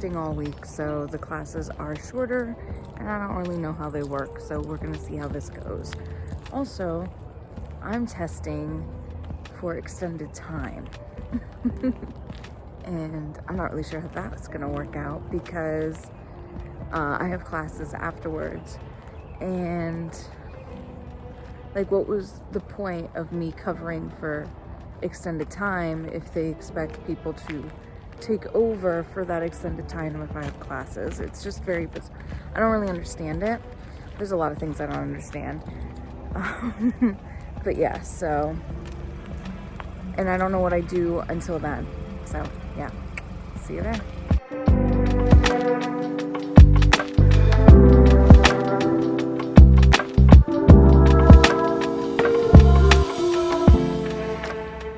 testing all week, so the classes are shorter and I don't really know how they work, so we're gonna see how this goes. Also, I'm testing for extended time. And I'm not really sure how that's gonna work out because I have classes afterwards, and like, what was the point of me covering for extended time if they expect people to take over for that extended time if I have classes? It's just very bizarre. I don't really understand it. There's a lot of things I don't understand. But yeah, so, and I don't know what I do until then. So yeah, see you there.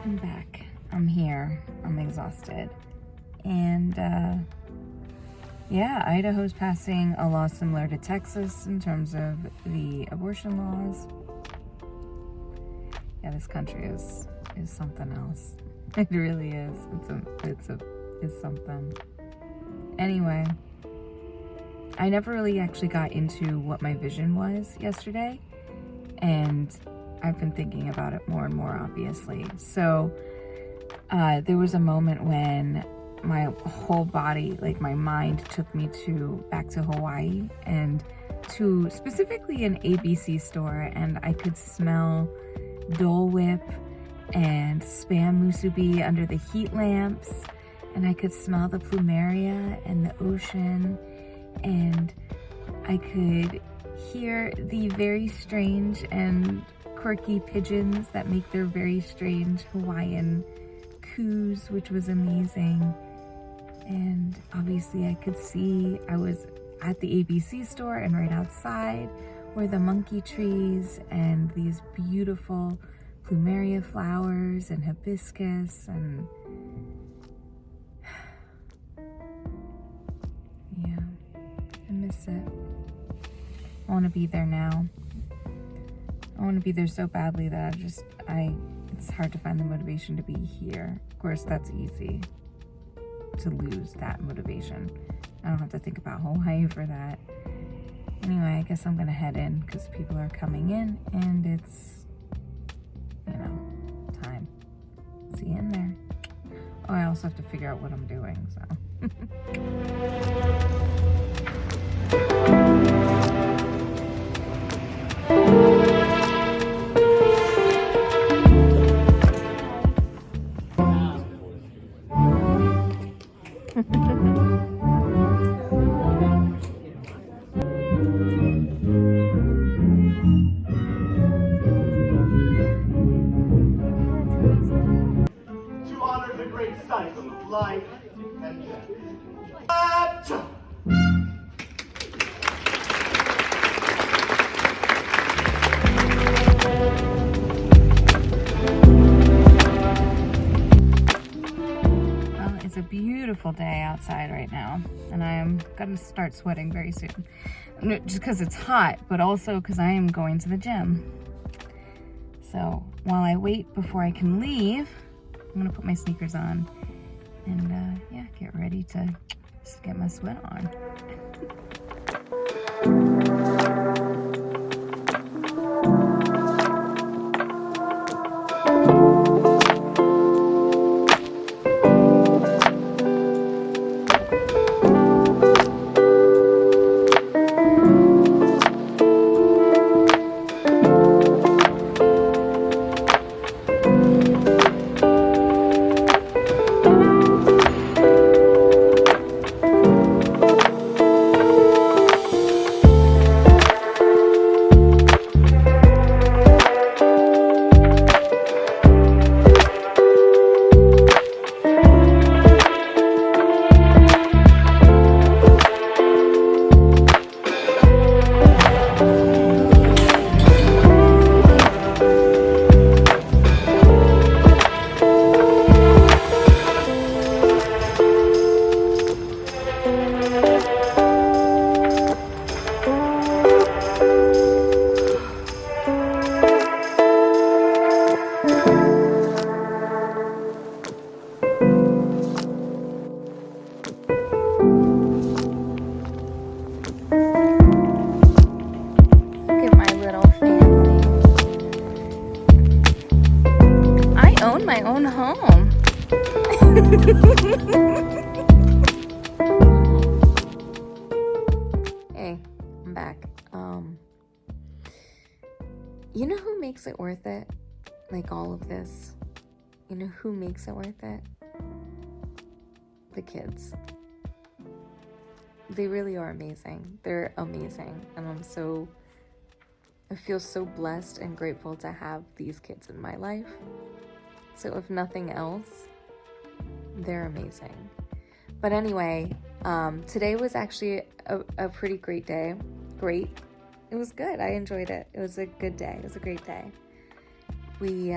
I'm back. I'm here. I'm exhausted. And yeah, Idaho's passing a law similar to Texas in terms of the abortion laws. Yeah, this country is something else. It really is. It's something. Anyway, I never really actually got into what my vision was yesterday, and I've been thinking about it more and more, obviously. So there was a moment when my whole body, like my mind, took me back to Hawaii, and to specifically an ABC store, and I could smell Dole Whip and Spam musubi under the heat lamps, and I could smell the plumeria and the ocean, and I could hear the very strange and quirky pigeons that make their very strange Hawaiian coos, which was amazing. And obviously I could see, I was at the ABC store, and right outside were the monkey trees and these beautiful plumeria flowers and hibiscus, and yeah, I miss it. I want to be there now. I want to be there so badly that it's hard to find the motivation to be here. Of course, that's easy to lose that motivation. I don't have to think about Hawaii for that. Anyway, I guess I'm gonna head in because people are coming in, and it's, time. See you in there. Oh, I also have to figure out what I'm doing, so. Cycle of life and death. Well, it's a beautiful day outside right now, and I am gonna start sweating very soon. Just because it's hot, but also because I am going to the gym. So while I wait before I can leave, I'm gonna put my sneakers on and yeah, get ready to just get my sweat on. Hey, I'm back. You know who makes it worth it? Like all of this. You know who makes it worth it? The kids. They really are amazing. They're amazing. And I feel so blessed and grateful to have these kids in my life. So if nothing else, they're amazing. But anyway, today was actually a pretty great day. Great. It was good. I enjoyed it. It was a good day. It was a great day. We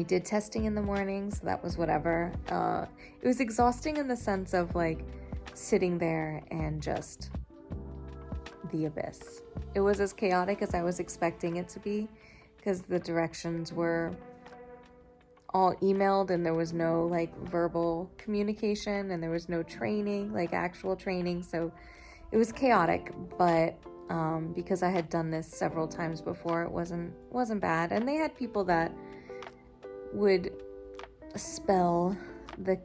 did testing in the morning, so that was whatever. It was exhausting in the sense of like sitting there and just the abyss. It was as chaotic as I was expecting it to be because the directions were all emailed and there was no like verbal communication and there was no training, like actual training. So it was chaotic, but because I had done this several times before, it wasn't bad. And they had people that would spell the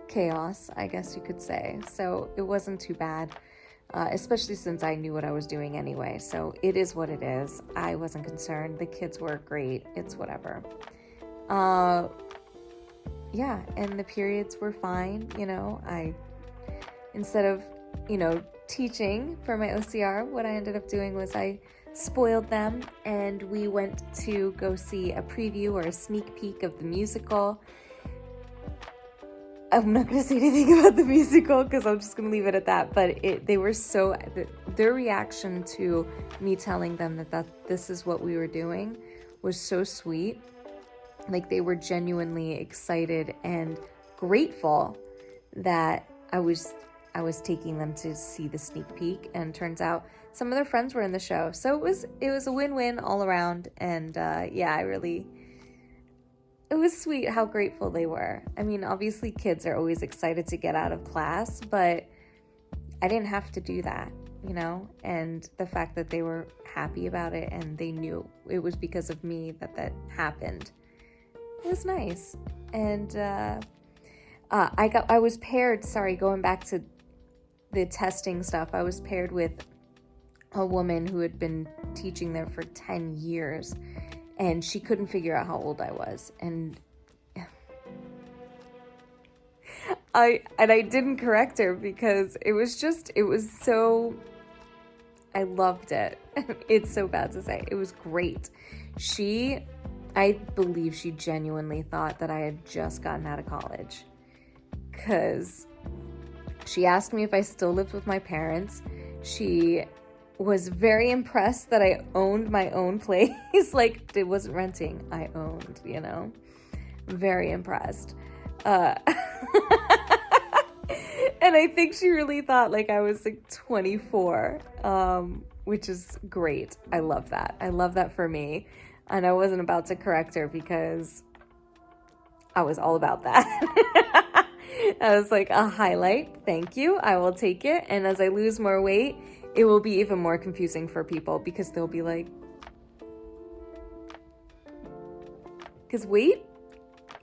chaos, I guess you could say. So it wasn't too bad, especially since I knew what I was doing anyway. So it is what it is. I wasn't concerned. The kids were great. It's whatever. Yeah, and the periods were fine. Instead of, teaching for my OCR, what I ended up doing was I spoiled them and we went to go see a preview or a sneak peek of the musical. I'm not going to say anything about the musical because I'm just going to leave it at that, but they were their reaction to me telling them that this is what we were doing was so sweet. Like they were genuinely excited and grateful that I was taking them to see the sneak peek, and turns out some of their friends were in the show. So it was a win-win all around, and it was sweet how grateful they were. I mean, obviously kids are always excited to get out of class, but I didn't have to do that, and the fact that they were happy about it and they knew it was because of me that happened. It was nice. And I was paired, going back to the testing stuff, I was paired with a woman who had been teaching there for 10 years, and she couldn't figure out how old I was. And I didn't correct her because it was so, I loved it. It's so bad to say. It was great. I believe she genuinely thought that I had just gotten out of college, because she asked me if I still lived with my parents. She was very impressed that I owned my own place. Like, it wasn't renting, I owned, very impressed. And I think she really thought like I was like 24, which is great. I love that. I love that for me. And I wasn't about to correct her because I was all about that. I was like, a highlight, thank you, I will take it. And as I lose more weight, it will be even more confusing for people because they'll be like, because weight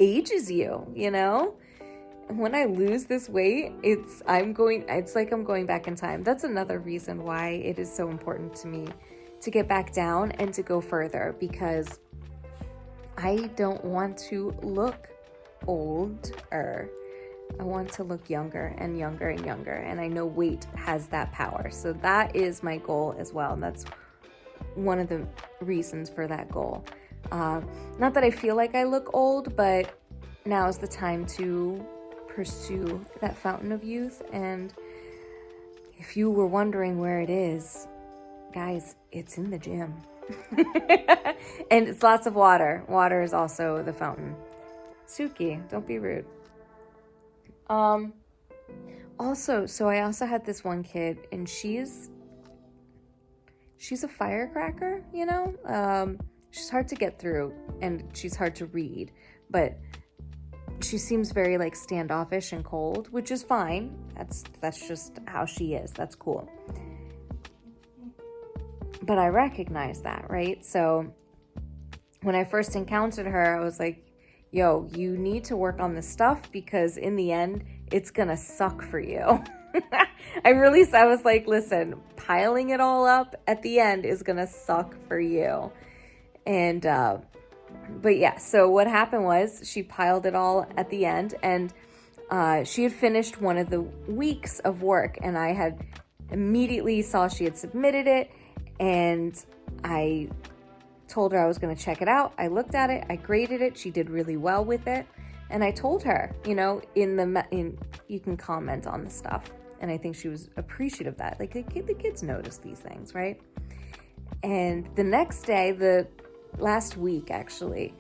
ages you, And when I lose this weight, it's like I'm going back in time. That's another reason why it is so important to me to get back down and to go further, because I don't want to look older. I want to look younger and younger and younger, and I know weight has that power. So that is my goal as well, and that's one of the reasons for that goal. Not that I feel like I look old, but now is the time to pursue that fountain of youth. And if you were wondering where it is, guys, it's in the gym. And it's lots of water. Water is also the fountain. Suki, don't be rude. Also, so I also had this one kid, and she's a firecracker, she's hard to get through and she's hard to read, but she seems very like standoffish and cold, which is fine. That's just how she is. That's cool. But I recognize that, right? So when I first encountered her, I was like, yo, you need to work on this stuff because in the end, it's gonna suck for you. I was like, listen, piling it all up at the end is gonna suck for you. And, but yeah, so what happened was she piled it all at the end, and she had finished one of the weeks of work, and I had immediately saw she had submitted it, and I told her I was going to check it out. I looked at it, I graded it, she did really well with it, and I told her, you know, you can comment on the stuff, and I think she was appreciative of that. Like the kids notice these things, right? And the next day, the last week actually,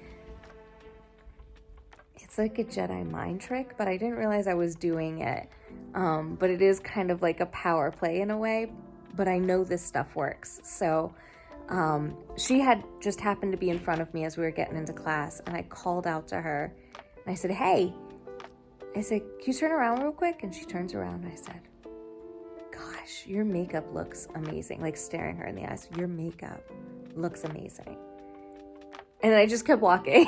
it's like a Jedi mind trick, but I didn't realize I was doing it. But it is kind of like a power play in a way, but I know this stuff works. So she had just happened to be in front of me as we were getting into class, and I called out to her and I said, hey, I said, can you turn around real quick? And she turns around and I said, gosh, your makeup looks amazing. Like staring her in the eyes, your makeup looks amazing. And I just kept walking.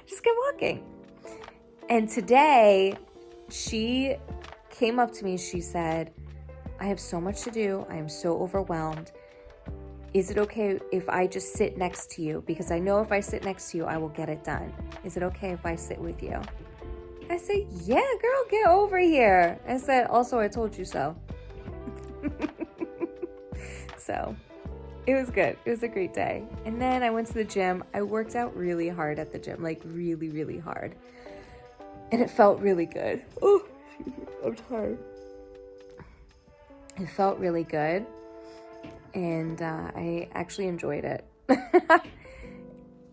Just kept walking. And today she came up to me. She said, I have so much to do. I am so overwhelmed. Is it okay if I just sit next to you? Because I know if I sit next to you, I will get it done. Is it okay if I sit with you? I said, yeah, girl, get over here. I said, also, I told you so. So it was good. It was a great day. And then I went to the gym. I worked out really hard at the gym, like really, really hard. And it felt really good. Oh, I'm tired. It felt really good. And I actually enjoyed it.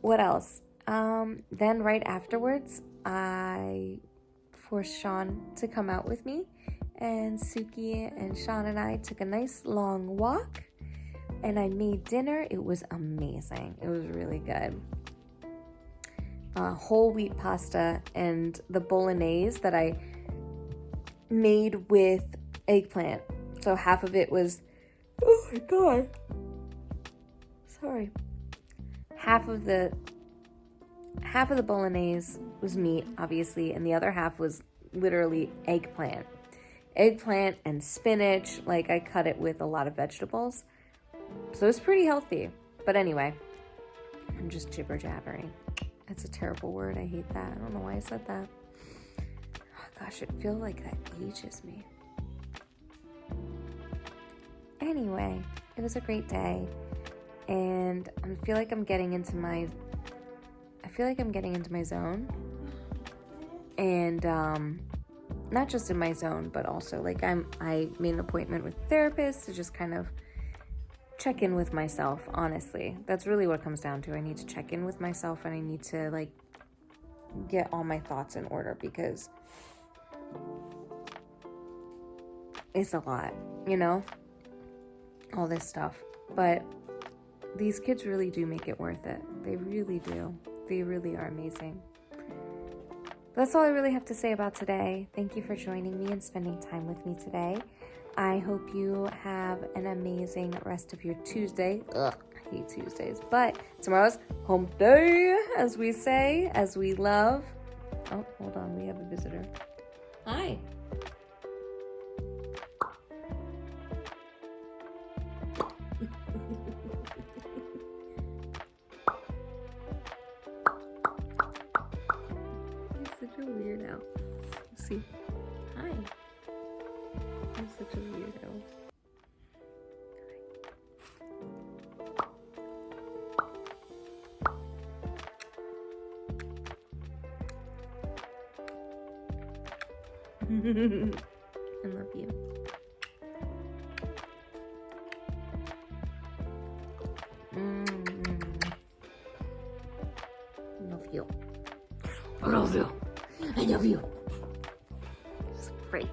What else? Then right afterwards, I forced Sean to come out with me. And Suki and Sean and I took a nice long walk. And I made dinner. It was amazing. It was really good. Whole wheat pasta and the bolognese that I made with eggplant. So half of it was, oh my God. Sorry. Half of the bolognese was meat, obviously, and the other half was literally eggplant. Eggplant and spinach. Like I cut it with a lot of vegetables. So it's pretty healthy. But anyway, I'm just jibber jabbering. It's a terrible word. I hate that. I don't know why I said that. Oh, gosh, it feels like that ages me. Anyway, it was a great day. And I feel like I'm getting into my zone. And not just in my zone, but also like I made an appointment with a therapist to just kind of check in with myself, honestly. That's really what it comes down to. I need to check in with myself, and I need to like get all my thoughts in order because it's a lot, you know, all this stuff. But these kids really do make it worth it. They really do. They really are amazing. That's all I really have to say about today. Thank you for joining me and spending time with me today. I hope you have an amazing rest of your Tuesday. Ugh, I hate Tuesdays. But tomorrow's hump day, as we say, as we love. Oh, hold on. We have a visitor. Hi. He's such a weirdo. Let's see. Hi. I'm such a weirdo. I love you. Love you. I love you. I love you. It's great.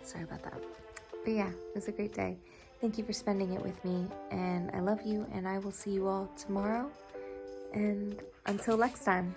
Sorry about that. But yeah, it was a great day. Thank you for spending it with me, and I love you, and I will see you all tomorrow. And until next time.